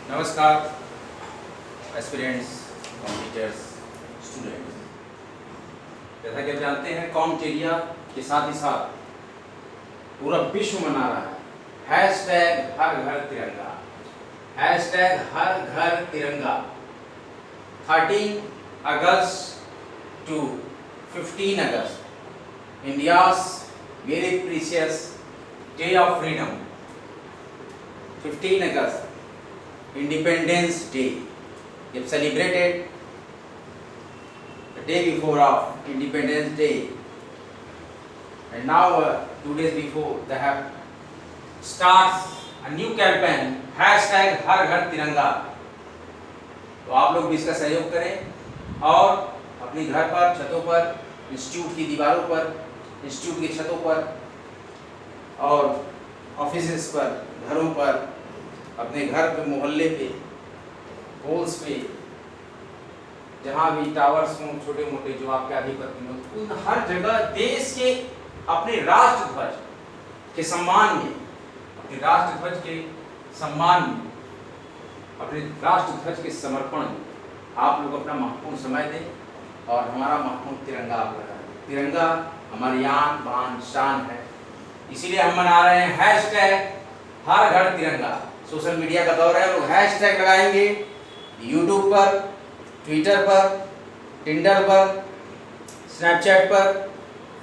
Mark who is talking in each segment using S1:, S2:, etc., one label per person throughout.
S1: नमस्कार aspirants, competitors, students. जैसा कि आप जानते हैं, कॉम्टेरिया के साथ ही साथ पूरा विश्व मना रहा है हैशटैग हर घर तिरंगा, हैशटैग हर घर तिरंगा। 13 अगस्त टू 15 अगस्त, India's very precious day of freedom. 15 अगस्त Independence Day, it's celebrated the day before of Independence Day, and now 2 days before they have starts a new campaign hashtag हर घर तिरंगा। तो आप लोग भी इसका सहयोग करें और अपने घर पर, छतों पर, इंस्टीट्यूट की दीवारों पर, इंस्टीट्यूट की छतों पर और ऑफिसेस पर, घरों पर, अपने घर पे, मोहल्ले पे, पोल्स पे, जहाँ भी टावर्स हों छोटे मोटे जो आपके आधिपत्य में, उन हर जगह देश के अपने राष्ट्र ध्वज के सम्मान में, अपने राष्ट्र ध्वज के सम्मान में, अपने राष्ट्र ध्वज के समर्पण में आप लोग अपना महत्वपूर्ण समय दें और हमारा महत्वपूर्ण तिरंगा आप लगाएं। तिरंगा हमारी आन बान शान है, इसीलिए हम मना रहे हैं हैशटैग हर घर तिरंगा। सोशल मीडिया का दौर है, लोग हैशटैग लगाएंगे यूट्यूब पर, ट्विटर पर, टिंडर पर, स्नैपचैट पर,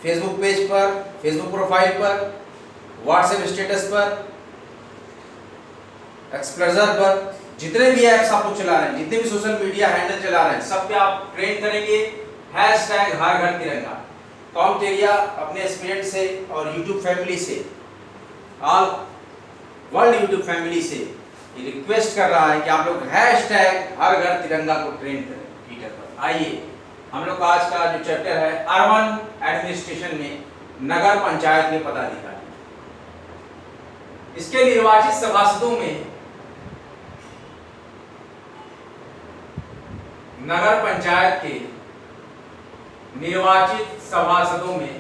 S1: फेसबुक पेज पर, फेसबुक प्रोफाइल पर, व्हाट्सएप स्टेटस पर, एक्सप्लोजर पर, जितने भी ऐप्स आप लोग चला रहे हैं, जितने भी सोशल मीडिया हैंडल चला रहे हैं, सब पे आप ट्रेंड करेंगे हैशटैग हर घर तिरंगा। कॉम्टेरिया अपने एस्पिरेंट से और यूट्यूब फैमिली से, ऑल वर्ल्ड यूट्यूब फैमिली से ये रिक्वेस्ट कर रहा है कि आप लोग हैशटैग हर घर तिरंगा को ट्रेंड करें ट्विटर पर। आइए हम लोग का आज का जो चैप्टर है अर्बन एडमिनिस्ट्रेशन में नगर पंचायत के पदाधिकारी, इसके निर्वाचित सभासदों में नगर पंचायत के निर्वाचित सभासदों में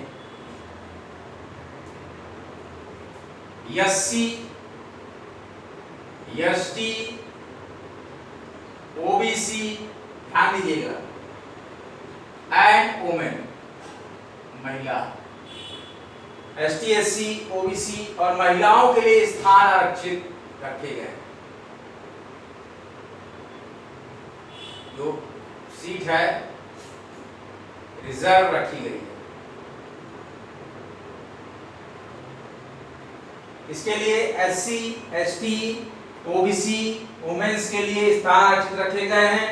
S1: एससी, एसटी, ओबीसी, ध्यान दीजिएगा, एंड वुमेन, महिला, एसटी, एससी, ओबीसी और महिलाओं के लिए स्थान आरक्षित रखे गए। जो सीट है रिजर्व रखी गई है। इसके लिए एससी, एसटी, ओबीसी, वुमेन्स के लिए स्थान आरक्षित रखे गए हैं।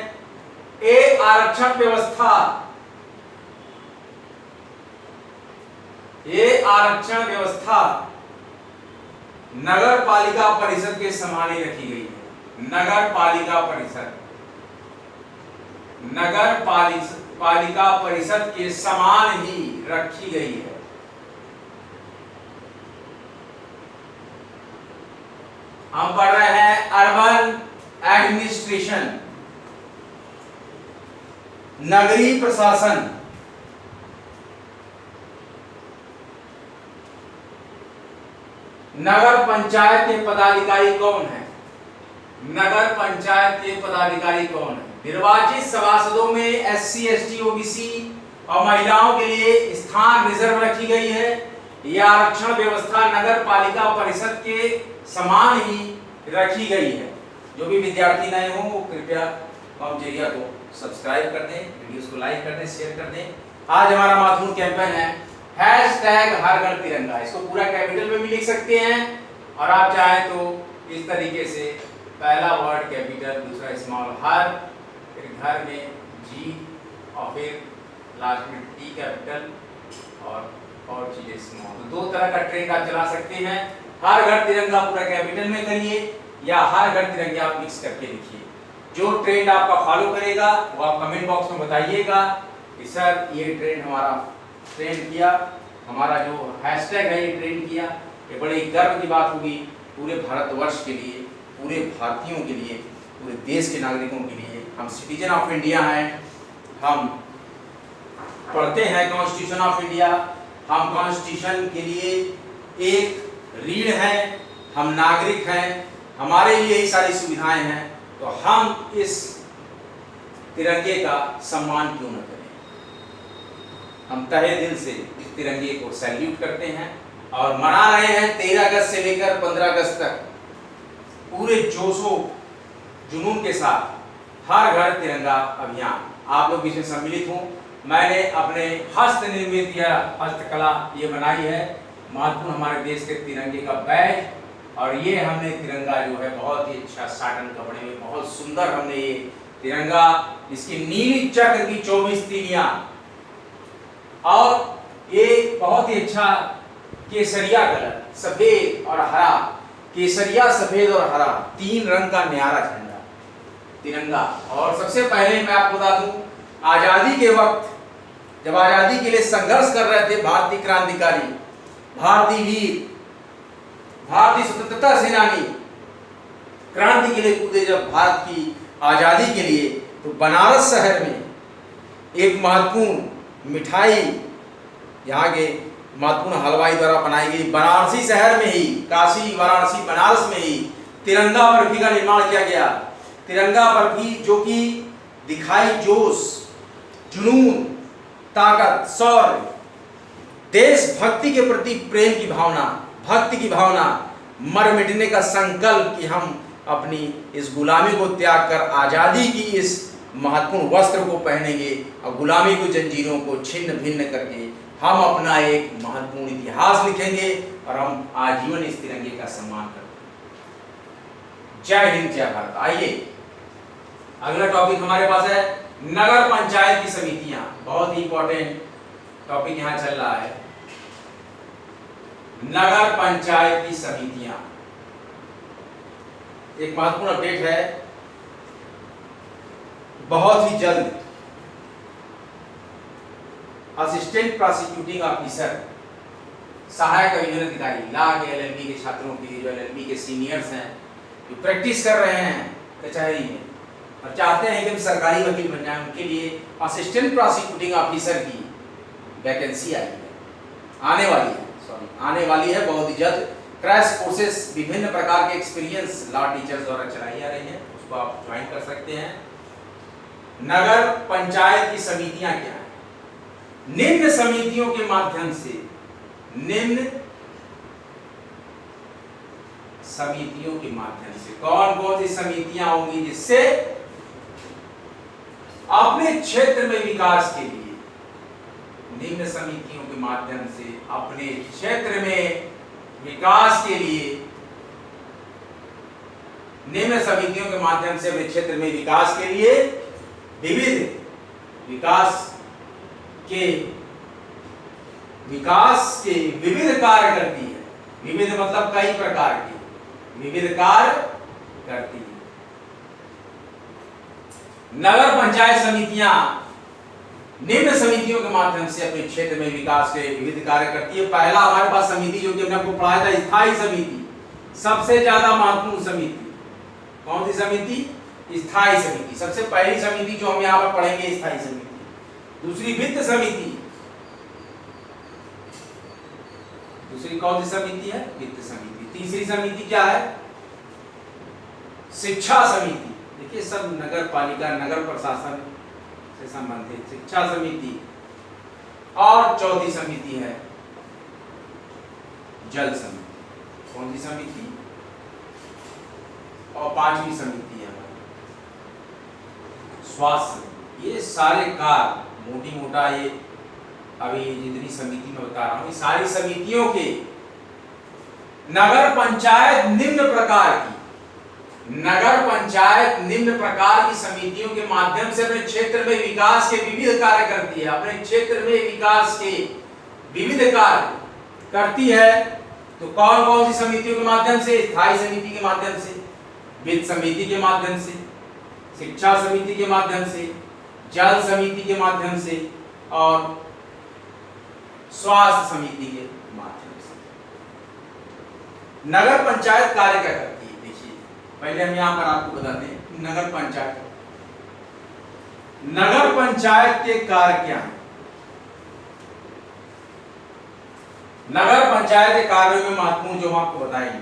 S1: ये आरक्षण व्यवस्था, ये आरक्षण व्यवस्था नगर पालिका परिषद के समान ही रखी गई है। नगर पालिका परिषद, नगर पालिका परिषद के समान ही रखी गई है। हम पढ़ रहे हैं अर्बन एडमिनिस्ट्रेशन, नगरीय प्रशासन। नगर पंचायत के पदाधिकारी कौन है? नगर पंचायत के पदाधिकारी कौन है? निर्वाचित सभासदों में एससी, एसटी, ओबीसी और महिलाओं के लिए स्थान रिजर्व रखी गई है। यह आरक्षण व्यवस्था नगर पालिका परिषद के समान ही रखी गई है। जो भी विद्यार्थी नए हों वो कृपया कॉम्टेरिया को सब्सक्राइब कर दें, वीडियोस को लाइक कर दें, शेयर कर दें। आज हमारा महत्वपूर्ण कैंपेन है हैशटैग हर घर तिरंगा। इसको पूरा कैपिटल में भी लिख सकते हैं और आप चाहें तो इस तरीके से पहला वर्ड कैपिटल, दूसरा स्मॉल, हर, फिर घर में जी और फिर लास्ट में टी कैपिटल और चीजें स्मॉल। तो दो तरह का ट्रेंड आप चला सकते हैं। हर घर तिरंगा पूरा कैपिटल में करिए या हर घर तिरंगा आप मिक्स करके लिखिए। जो ट्रेंड आपका फॉलो करेगा वो आप कमेंट बॉक्स में बताइएगा कि सर ये ट्रेंड हमारा ट्रेंड किया, हमारा जो हैशटैग है ये ट्रेंड किया। ये बड़े गर्व की बात होगी पूरे भारतवर्ष के लिए, पूरे भारतीयों के लिए, पूरे देश के नागरिकों के लिए। हम सिटीजन ऑफ इंडिया हैं, हम पढ़ते हैं कॉन्स्टिट्यूशन ऑफ इंडिया, हम कॉन्स्टिट्यूशन के लिए एक रीढ़ है, हम नागरिक हैं, हमारे लिए यही सारी सुविधाएं हैं। तो हम इस तिरंगे का सम्मान क्यों न करें। हम तहे दिल से इस तिरंगे को सैल्यूट करते हैं और मना रहे हैं 13 अगस्त से लेकर 15 अगस्त तक पूरे जोशो जुनून के साथ हर घर तिरंगा अभियान। आप लोग इसमें सम्मिलित हों। मैंने अपने हस्त निर्मित या हस्तकला ये बनाई है महत्वपूर्ण हमारे देश के तिरंगे का बैज, और ये हमने तिरंगा जो है बहुत ही अच्छा साटन कपड़े में बहुत सुंदर हमने ये तिरंगा, इसकी नीली चक्र की 24 तीलियां और ये बहुत ही अच्छा केसरिया कलर, सफेद और हरा, केसरिया सफेद और हरा 3 रंग का न्यारा झंडा तिरंगा। और सबसे पहले मैं आपको बता दूं, आजादी के वक्त जब आजादी के लिए संघर्ष कर रहे थे भारतीय क्रांतिकारी, भारतीय वीर, भारतीय स्वतंत्रता सेनानी क्रांति के लिए कूदे जब भारत की आजादी के लिए, तो बनारस शहर में एक महत्वपूर्ण मिठाई यहाँ के महत्वपूर्ण हलवाई द्वारा बनाई गई बनारसी शहर में ही, काशी वाराणसी बनारस में ही तिरंगा बर्फी का निर्माण किया गया। तिरंगा बर्फी जो कि दिखाई जोश, जुनून, ताकत, शौर्य, देशभक्ति के प्रति प्रेम की भावना, भक्ति की भावना, मर मिटने का संकल्प कि हम अपनी इस गुलामी को त्याग कर आजादी की इस महत्वपूर्ण वस्त्र को पहनेंगे और गुलामी को जंजीरों को छिन्न भिन्न करके हम अपना एक महत्वपूर्ण इतिहास लिखेंगे और हम आजीवन इस तिरंगे का सम्मान करेंगे। जय हिंद, जय भारत। आइए अगला टॉपिक हमारे पास है नगर पंचायत की समितियां। बहुत ही इंपॉर्टेंट टॉपिक यहां चल रहा है, नगर पंचायत की समितियां। एक महत्वपूर्ण अपडेट है, बहुत ही जल्द असिस्टेंट प्रोसिक्यूटिंग ऑफिसर, सहायक अभियोजन अधिकारी, लॉ के एलएलबी के छात्रों के लिए, जो एलएलबी के सीनियर्स हैं, जो प्रैक्टिस कर रहे हैं कचहरी में और चाहते हैं कि हम सरकारी वकील बन जाएं, उनके लिए असिस्टेंट प्रोसिक्यूटिंग ऑफिसर की वैकेंसी आई है, आने वाली है बहुत ही जल्द। क्रैश कोर्सेस, विभिन्न प्रकार के एक्सपीरियंस लॉ टीचर्स द्वारा चलाई जा रही हैं, उसको आप ज्वाइन कर सकते हैं। नगर पंचायत की समितियां क्या है? निम्न समितियों के माध्यम से, निम्न समितियों के माध्यम से कौन कौन सी समितियां होंगी जिससे अपने क्षेत्र में विकास के लिए, निम्न समितियों के माध्यम से अपने क्षेत्र में विकास के लिए, निम्न समितियों के माध्यम से अपने क्षेत्र में विकास के लिए विकास के विविध कार्य करती है। विविध मतलब कई प्रकार के विविध कार्य करती है। नगर पंचायत समितियां निम्न समितियों के माध्यम से अपने क्षेत्र में विकास के विविध कार्य करती है। पहला हमारे पास समिति जो कि हमने आपको पढ़ाया था, स्थायी समिति, सबसे ज्यादा महत्वपूर्ण समिति। कौन सी समिति? स्थायी समिति। सबसे पहली समिति जो हम यहाँ पर पढ़ेंगे स्थायी समिति। दूसरी वित्त समिति। दूसरी कौन सी समिति है? वित्त समिति। तीसरी समिति क्या है? शिक्षा समिति। देखिए सब नगर पालिका, नगर प्रशासन से संबंधित शिक्षा समिति। और चौथी समिति है जल समिति। कौन सी समिति? और पांचवी समिति है स्वास्थ्य। ये सारे कार्य मोटी मोटा, ये अभी जितनी समिति में बता रहा हूं, ये सारी समितियों के नगर पंचायत निम्न प्रकार की, नगर पंचायत निम्न प्रकार की समितियों के माध्यम से अपने क्षेत्र में विकास के विविध कार्य करती है। अपने क्षेत्र में विकास के विविध कार्य करती है। तो कौन कौन सी समितियों के माध्यम से? स्थायी समिति के माध्यम से, वित्त समिति के माध्यम से, शिक्षा समिति के माध्यम से, जल समिति के माध्यम से और स्वास्थ्य समिति के माध्यम से। नगर पंचायत कार्य क्या करती है? देखिए पहले हम यहां पर आपको बता दें नगर पंचायत, नगर पंचायत के कार्य क्या हैं? नगर पंचायत के कार्यों में महत्वपूर्ण जो हम आपको बताएंगे,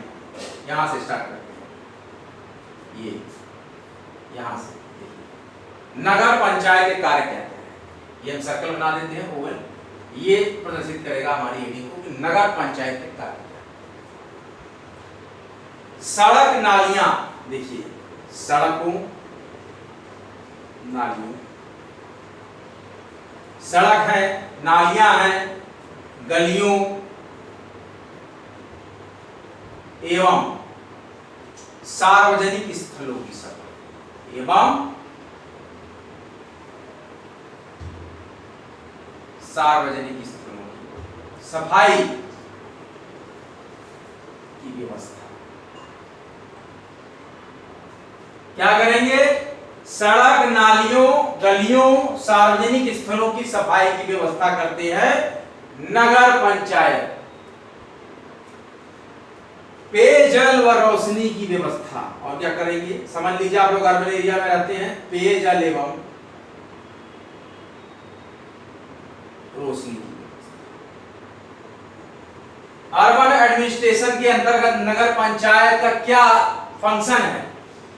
S1: यहां से स्टार्ट करते हैं। ये यहां से देखिए नगर पंचायत के कार्य क्या क्या है, ये हम सर्कल बना देते हैं ओवल, ये प्रदर्शित करेगा हमारी हेडिंग को कि नगर पंचायत के कार्य क्या है। सड़क नालियां, देखिए सड़कों नालियों, सड़क है, नालियां हैं, गलियों एवं सार्वजनिक स्थलों की सफाई, एवं सार्वजनिक स्थलों की सफाई की व्यवस्था। क्या करेंगे? सड़क, नालियों, गलियों, सार्वजनिक स्थलों की सफाई की व्यवस्था करते हैं नगर पंचायत। पेयजल व रोशनी की व्यवस्था, और क्या करेंगे? समझ लीजिए आप लोग अर्बन एरिया में रहते हैं, पेयजल एवं रोशनी की व्यवस्था। अर्बन एडमिनिस्ट्रेशन के अंतर्गत नगर पंचायत का क्या फंक्शन है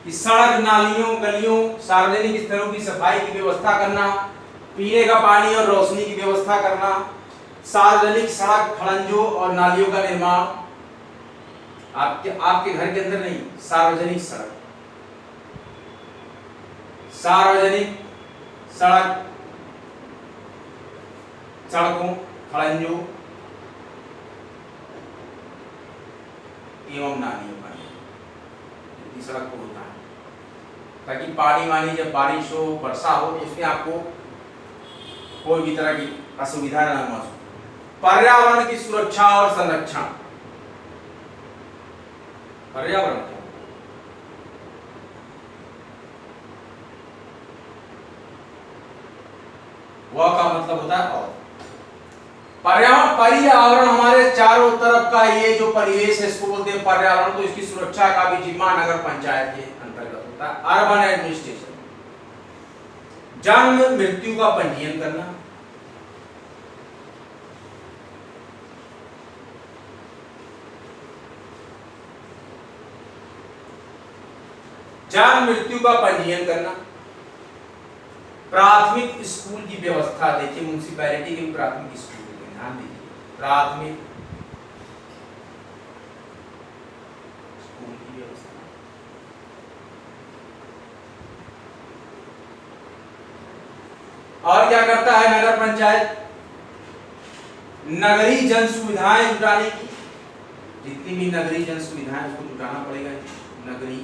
S1: कि सड़क, नालियों, गलियों, सार्वजनिक स्थलों की सफाई की व्यवस्था करना, पीने का पानी और रोशनी की व्यवस्था करना, सार्वजनिक सड़क, खड़ंजों और नालियों का निर्माण, आपके घर के अंदर नहीं, सार्वजनिक सड़क, सार्वजनिक सड़क, सड़कों, खड़ंजों एवं नालियों का सड़क को होता है, ताकि पानी वानी जब बारिश हो, वर्षा हो, तो उसमें आपको कोई भी तरह की असुविधा न महसूस हो। पर्यावरण की सुरक्षा और संरक्षण, पर्यावरण क्या? वह का मतलब होता है और पर्यावरण हमारे चारों तरफ का ये जो परिवेश है इसको बोलते हैं पर्यावरण। तो इसकी सुरक्षा का भी जिम्मा नगर पंचायत के अंतर्गत होता है। अर्बन एडमिनिस्ट्रेशन, जन्म मृत्यु का पंजीयन करना, जन्म मृत्यु का पंजीयन करना, प्राथमिक स्कूल की व्यवस्था। देखिए म्युनिसिपैलिटी के प्राथमिक स्कूल, ध्यान दीजिए, प्राथमिक स्कूल की व्यवस्था। और क्या करता है नगर पंचायत? नगरीय जन सुविधाएं जुटाने की, जितनी भी नगरीय जन सुविधाएं उसको जुटाना पड़ेगा। नगरीय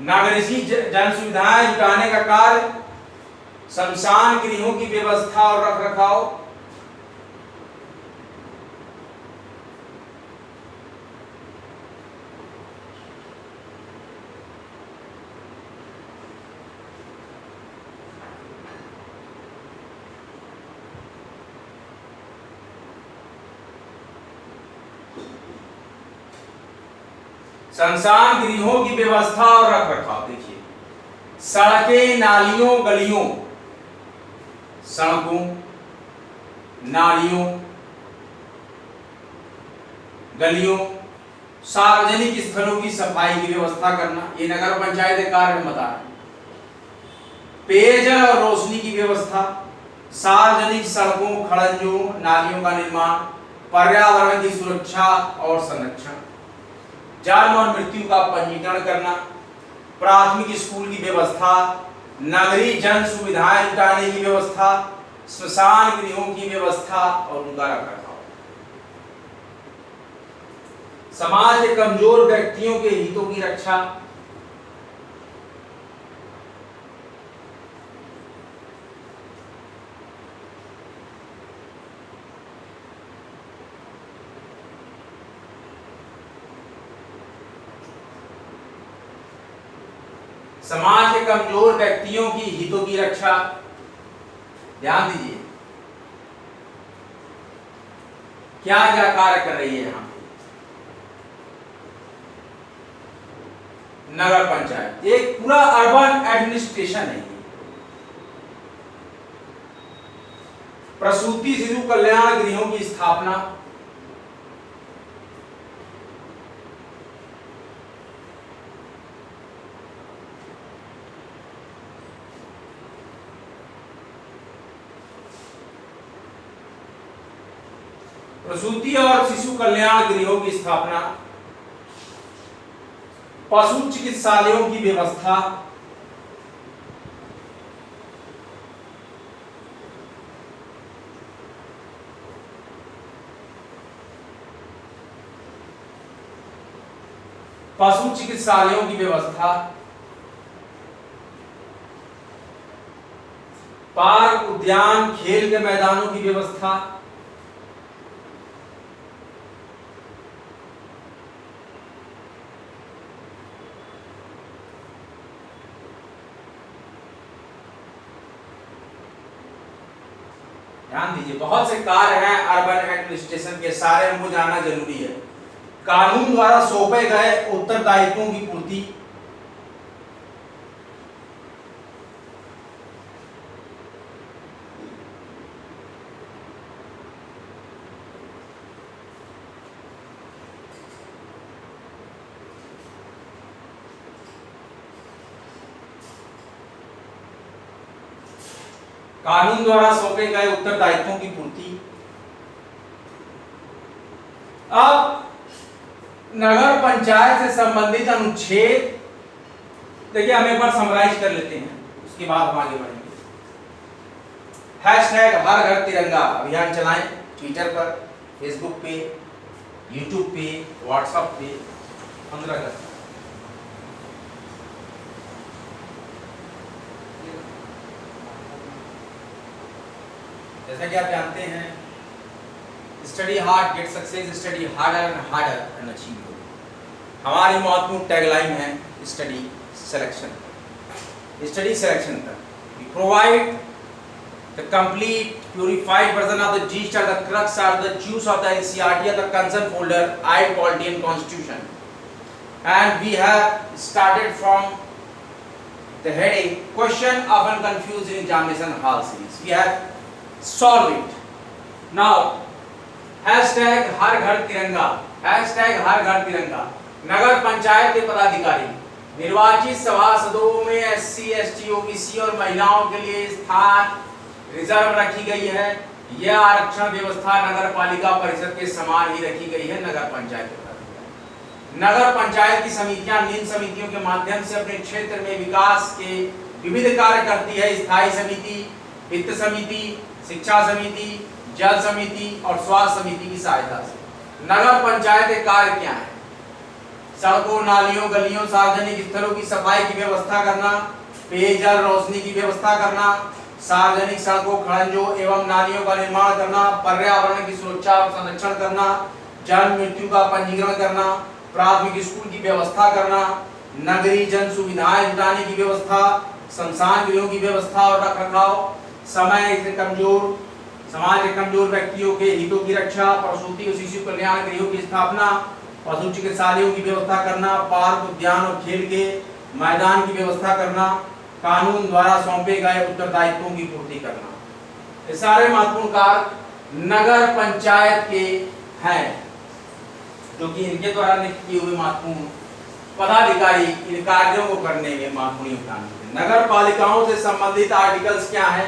S1: नागरिक जन सुविधाएं जुटाने का कार्य, शमशान गृहों की व्यवस्था और रखरखाव, शमशान गृहों की व्यवस्था और रखरखाव। देखिए सड़कें, नालियों, गलियों, सड़कों, नालियों, गलियों, सार्वजनिक स्थलों की सफाई की व्यवस्था करना, ये नगर पंचायत के कार्य में बता रहे। पेयजल और रोशनी की व्यवस्था, सार्वजनिक सड़कों, खड़ंजों, नालियों का निर्माण, पर्यावरण की सुरक्षा और संरक्षण, जन्म और मृत्यु का पंजीकरण करना, प्राथमिक स्कूल की व्यवस्था, नगरीय जन सुविधाएं जुटाने की व्यवस्था, श्मशान गृहों की व्यवस्था और उनका रखरखाव, समाज के कमजोर व्यक्तियों के हितों की रक्षा, समाज के कमजोर व्यक्तियों की हितों की रक्षा। ध्यान दीजिए क्या क्या कार्य कर रही है यहाँ पे नगर पंचायत। एक पूरा अर्बन एडमिनिस्ट्रेशन है। प्रसूति शिशु कल्याण गृहों की स्थापना, प्रसूति और शिशु कल्याण गृहों की स्थापना, पशु चिकित्सालयों की व्यवस्था, पशु चिकित्सालयों की व्यवस्था, पार्क उद्यान खेल के मैदानों की व्यवस्था, ध्यान दीजिए बहुत से कार्य हैं अर्बन एडमिनिस्ट्रेशन के, सारे हमको जानना जरूरी है। कानून द्वारा सौंपे गए उत्तरदायित्वों की पूर्ति, कानून द्वारा सौंपे गए उत्तरदायित्वों की पूर्ति। अब नगर पंचायत से संबंधित अनुच्छेद देखिए हम एक बार समराइज कर लेते हैं, उसके बाद हम आगे बढ़ेंगे। हैशटैग हर घर तिरंगा अभियान चलाएं, ट्विटर पर, फेसबुक पे, यूट्यूब पे, व्हाट्सएप पे 15 अगस्त। जैसा कि आप जानते हैं, study hard get success, study harder and harder and achieve. हमारी महत्वपूर्ण टैगलाइन है स्टडी सिलेक्शन। स्टडी सिलेक्शन तक we provide the complete purified version of the gist or the crux or the juice of the NCERT or the concern folder I polity and constitution, and we have started from the heading question often confused in examination hall series. We have solved it. Now hashtag Har Ghar Tiranga, hashtag Har Ghar तिरंगा। नगर पंचायत के पदाधिकारी निर्वाचित सभासदों में SC, ST, OBC और महिलाओं के लिए स्थान रिजर्व रखी गई है। यह आरक्षण व्यवस्था नगर पालिका परिषद के समान ही रखी गई है। नगर पंचायत के पदाधिकारी, नगर पंचायत की समितियां निम्न समितियों के माध्यम से अपने क्षेत्र में विकास के विविध कार्य करती है। स्थायी समिति, वित्त समिति, शिक्षा समिति, जल समिति और स्वास्थ्य समिति की सहायता से। नगर पंचायत के कार्य क्या है? सड़कों, नालियों, गलियों, सार्वजनिक स्थलों की सफाई की व्यवस्था करना, पेयजल रोशनी की व्यवस्था करना, सार्वजनिक सड़कों, खड़ंजों एवं नालियों का निर्माण करना, पर्यावरण की सुरक्षा और संरक्षण करना, जन मृत्यु का पंजीकरण करना, प्राथमिक स्कूल की व्यवस्था करना, नगरीय जन सुविधाएं जुटाने की व्यवस्था, शमशान गृहों की व्यवस्था और रखरखाव, समाज के कमजोर व्यक्तियों के हितों की रक्षा, प्रसूति और शिशु कल्याण गृहों की स्थापना, पशु चिकित्सालयों की व्यवस्था करना, पार्क उद्यान और खेल के मैदान की व्यवस्था करना, कानून द्वारा सौंपे गए उत्तरदायित्वों की पूर्ति करना। ये सारे महत्वपूर्ण कार्य नगर पंचायत के हैं, जो कि इनके द्वारा नियुक्त किए हुए महत्वपूर्ण पदाधिकारी इन कार्यों को करने में महत्वपूर्ण योगदान देते हैं। नगर पालिकाओं से संबंधित आर्टिकल्स क्या है,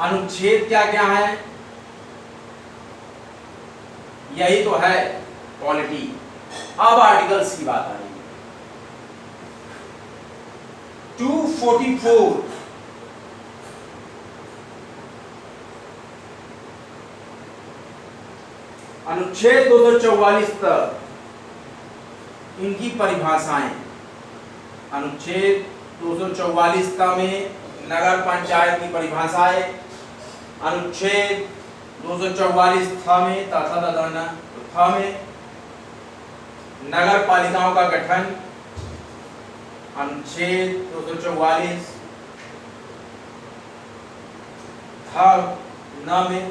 S1: अनुच्छेद क्या क्या है, यही तो है पॉलिटी। अब आर्टिकल्स की बात आ रही है। 244 अनुच्छेद 244 तक इनकी परिभाषाएं। अनुच्छेद 244 का में नगर पंचायत की परिभाषाएं, अनुच्छेद 244 था में था में नगर पालिकाओं का गठन, अनुच्छेद 244 था न में,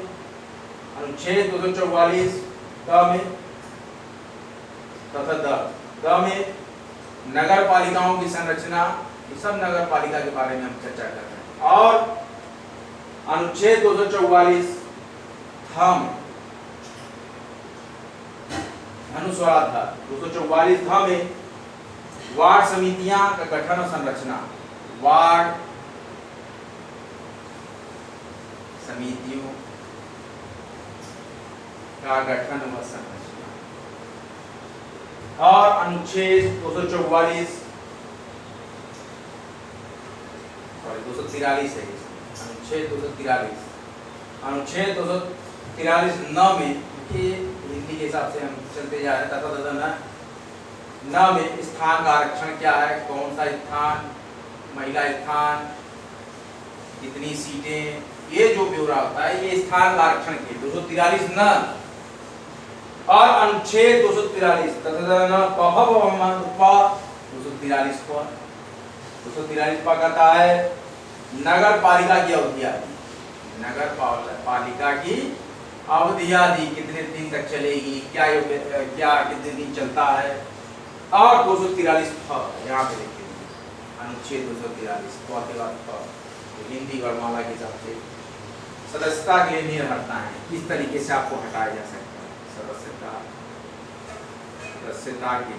S1: अनुच्छेद 244 क में तथा द में नगर पालिकाओं की संरचना, ये सब नगर पालिका के बारे में हम चर्चा कर रहे हैं। और अनुच्छेद 244 में अनुस्वार था। 244 में वार्ड समितियां का गठन और संरचना, वार्ड समितियों का गठन व संरचना। और अनुच्छेद 243 243 है, अनुच्छेद 243 9 में, हिंदी के हिसाब से हम चलते जा रहे तथा न में स्थान का आरक्षण क्या है, कौन सा स्थान, महिला स्थान, कितनी सीटें, ये जो ब्यौरा होता है ये स्थान का आरक्षण के 243 न। और अनुच्छेद 243 243 कहता है नगर पालिका की अवधि आदि, नगर पालिका की अवधि आदि कितने दिन तक चलेगी, क्या कितने दिन चलता है। और 243 यहाँ पे देखिए अनुच्छेद 243 के बाद हिंदी वर्णमाला के हिसाब से सदस्यता के लिए निर्भरता है, किस तरीके से आपको हटाया जा सकता है। सदस्यता के लिए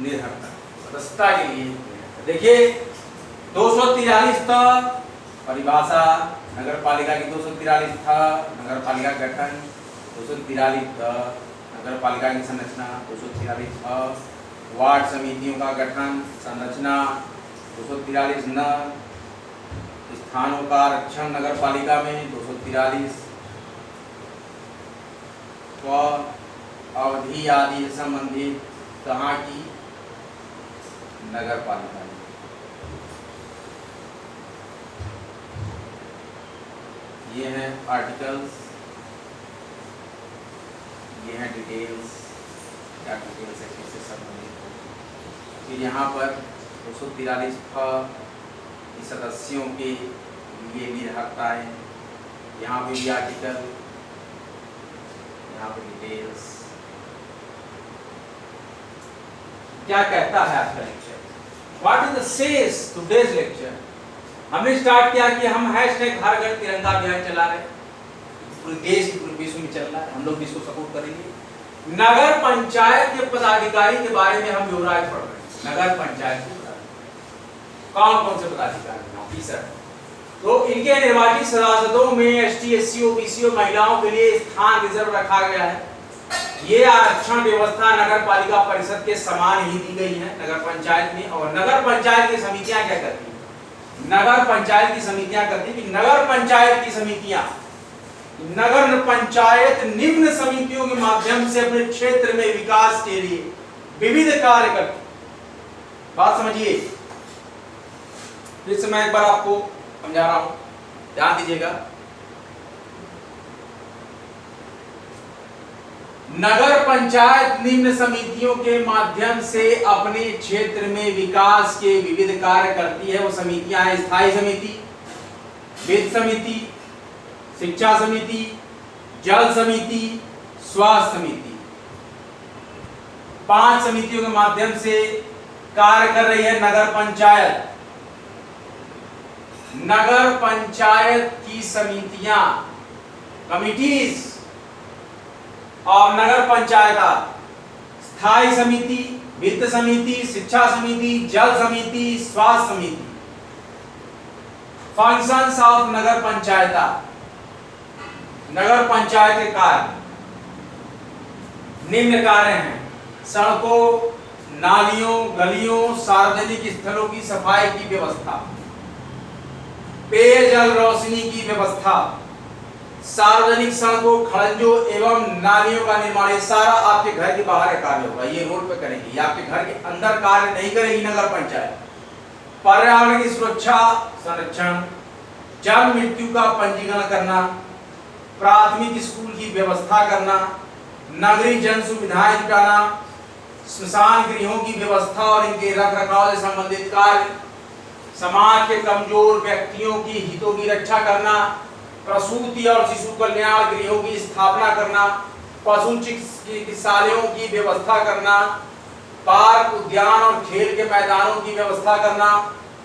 S1: निर्भरता, सदस्यता के लिए देखिए 243 था परिभाषा नगर पालिका की, 243 था नगर पालिका गठन, 243 था नगर पालिका की संरचना, 243 था वार्ड समितियों का गठन संरचना, 243 न स्थानों का आरक्षण नगर पालिका में, 243 अवधि आदि से संबंधित कहाँ की, नगर पालिका में। ये हैं आर्टिकल्स, ये हैं डिटेल्स, क्या डिटेल्स है किससे संबंधित। फिर यहाँ पर 243 सदस्यों के लिए निर्भरता है, यहाँ पे भी आर्टिकल, यहाँ पे डिटेल्स। क्या कहता है आज का lecture, what is the sage today's lecture. हमने स्टार्ट किया कि हम हैशटैग हर घर तिरंगा अभियान चला रहे हैं, पूरे देश पूरे विश्व में चल रहा है, हम लोग भी इसको सपोर्ट करेंगे। नगर पंचायत के पदाधिकारी के बारे में हम ब्यौरा पढ़ रहे हैं। नगर पंचायत के कौन कौन से पदाधिकारी, ऑफिसर, तो इनके निर्वाचित सदस्यों में एसटी, एससी, ओबीसी और महिलाओं के लिए स्थान रिजर्व रखा गया है। ये आरक्षण व्यवस्था नगर पालिका परिषद के समान ही दी गई है नगर पंचायत में। और नगर पंचायत की समितियां क्या करती हैं, नगर पंचायत की समितियां करती हैं कि नगर पंचायत की समितियां नगर पंचायत निम्न समितियों के माध्यम से अपने क्षेत्र में विकास के लिए विविध कार्य करती। बात समझिए, फिर से मैं एक बार आपको समझा रहा हूं, ध्यान दीजिएगा। नगर पंचायत निम्न समितियों के माध्यम से अपने क्षेत्र में विकास के विविध कार्य करती है। वो समितियां हैं स्थायी समिति, वित्त समिति, शिक्षा समिति, जल समिति, स्वास्थ्य समिति। 5 समितियों के माध्यम से कार्य कर रही है नगर पंचायत। नगर पंचायत की समितियां, कमिटीज और नगर पंचायत स्थायी समिति, वित्त समिति, शिक्षा समिति, जल समिति, स्वास्थ्य समिति। फंक्शंस ऑफ नगर पंचायत, नगर पंचायत के कार्य निम्न कार्य हैं: सड़कों, नालियों, गलियों, सार्वजनिक स्थलों की सफाई की व्यवस्था, पेयजल रोशनी की व्यवस्था, सार्वजनिक सड़कों, खड़ंजों एवं नालियों का निर्माण। ये सारा आपके घर के बाहर कार्य होगा, ये रोड पे करेंगे, ये आपके घर के अंदर कार्य नहीं करेगी नगर पंचायत। पर्यावरण की सुरक्षा, संरक्षण, जल मृत्यु का पंजीकरण करना, प्राथमिक स्कूल की व्यवस्था करना, नगरीय जन सुविधाएं जुटाना, श्मशान गृहों की व्यवस्था और इनके रखरखाव से संबंधित कार्य, समाज के कमजोर व्यक्तियों की हितों की रक्षा करना, प्रसूति और शिशु कल्याण गृहों की स्थापना करना, पशु चिकित्सालयों की व्यवस्था करना, पार्क, उद्यान और खेल के मैदानों की व्यवस्था करना,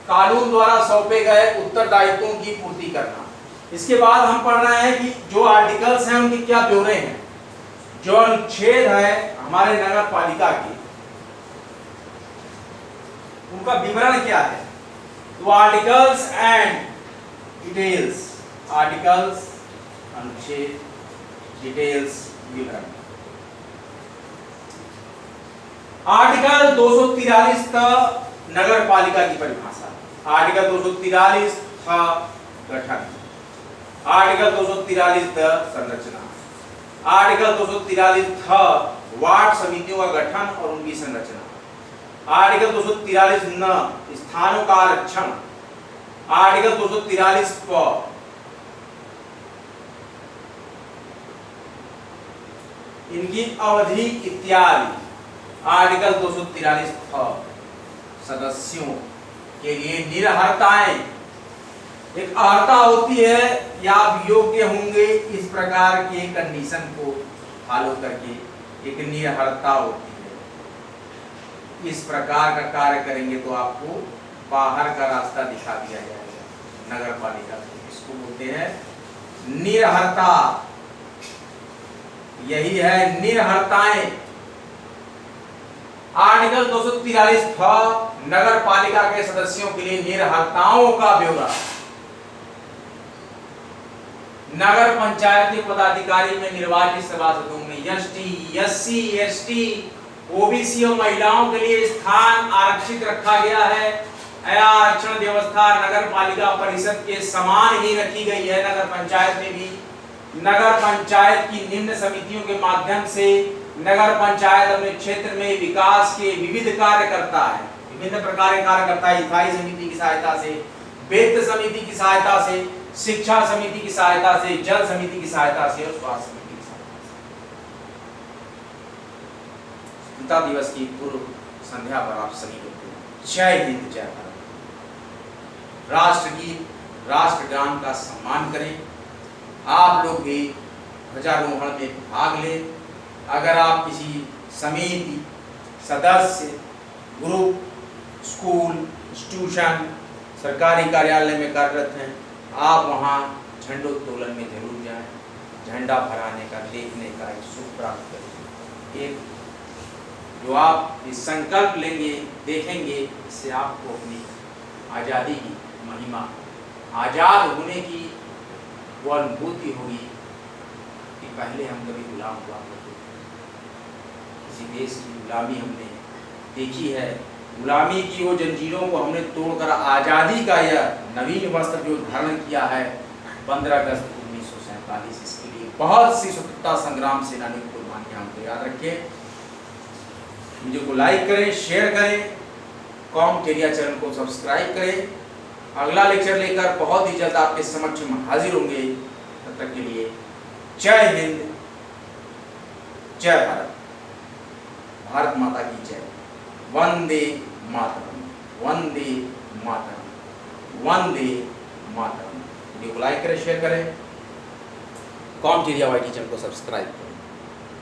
S1: कानून द्वारा सौंपे गए उत्तरदायित्वों की पूर्ति करना। इसके बाद हम पढ़ रहे हैं कि जो आर्टिकल्स हैं उनके क्या ब्यौरे हैं। जो अनुच्छेद है हमारे नगर पालिका के, उनका विवरण क्या है। तो आर्टिकल्स एंड डिटेल्स, आर्टिकल्स, अनुच्छेद, डिटेल्स, विवरण। आर्टिकल 243 था नगर पालिका की परिभाषा, आर्टिकल 243 था गठन, आर्टिकल 243 था संरचना, आर्टिकल 243 था वार्ड समितियों का गठन और उनकी संरचना, आर्टिकल 243 न स्थानों का आरक्षण, आर्टिकल 243 प इनकी अवधि इत्यादि, आर्टिकल 243 ख सदस्यों के लिए निरहर्ताएं। एक अर्हता होती है या आप योग्य होंगे इस प्रकार के कंडीशन को फॉलो करके, एक निरहर्ता होती है। इस प्रकार का कार्य करेंगे तो आपको बाहर का रास्ता दिखा दिया जाएगा नगर पालिका से। इसको बोलते हैं निरहर्ता, यही है निरहर्ताएं। आर्टिकल 243 फ नगर पालिका के सदस्यों के लिए निरहर्ताओं का ब्यौरा। नगर पंचायत के पदाधिकारी में निर्वाचित सभासदों में एसटी, एससी, एसटी, ओबीसी और महिलाओं के लिए स्थान आरक्षित रखा गया है। आरक्षण व्यवस्था नगर पालिका परिषद के समान ही रखी गई है। नगर पंचायत में भी नगर पंचायत की निम्न समितियों के माध्यम से नगर पंचायत अपने क्षेत्र में विकास के विविध कार्य करता है, विभिन्न प्रकार के कार्य करता है। स्थायी समिति की सहायता से, वित्त समिति की सहायता से, शिक्षा समिति की सहायता से, जल समिति की सहायता से और स्वास्थ्य समिति की सहायता से। स्वतंत्रता दिवस की पूर्व संध्या पर आप सभी को जय हिंद, जय भारत। राष्ट्र गीत, राष्ट्रगान का सम्मान करें। आप लोग भी ध्वजारोहण में भाग लें। अगर आप किसी समिति, सदस्य, ग्रुप, स्कूल, इंस्टीट्यूशन, सरकारी कार्यालय में कार्यरत हैं, आप वहाँ झंडोत्तोलन में जरूर जाएं। झंडा फहराने का, देखने का एक सुख प्राप्त करें। एक जो आप इस संकल्प लेंगे, देखेंगे, इससे आपको अपनी आज़ादी की महिमा, आज़ाद होने की वो अनुभूति होगी कि पहले हम कभी गुलाम हुआ करते थे। किसी देश की गुलामी हमने देखी है, गुलामी की वो जंजीरों को हमने तोड़कर आज़ादी का यह नवीन वस्त्र जो धारण किया है 15 अगस्त 1947, इसके लिए बहुत सी स्वतंत्रता संग्राम सेनानियों की कुर्बानियां हमको याद रखें। वीडियो को लाइक करें, शेयर करें, कॉम एरिया चैनल को सब्सक्राइब करें। अगला लेक्चर लेकर बहुत ही जल्द आपके समक्ष में हाजिर होंगे। तब तक के लिए जय हिंद, जय भारत, भारत माता की जय। वंदे मातरम, वंदे मातरम, वंदे मातरम। वीडियो को लाइक करें, शेयर करें, कॉम एरिया वाईटी चैनल को सब्सक्राइब करें।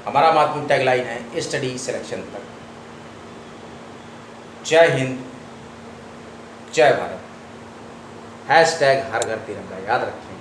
S1: हमारा माध्यमिक टैगलाइन है स्टडी सिलेक्शन तक। जय हिंद, जय भारत। #हर घर तिरंगा याद रखें।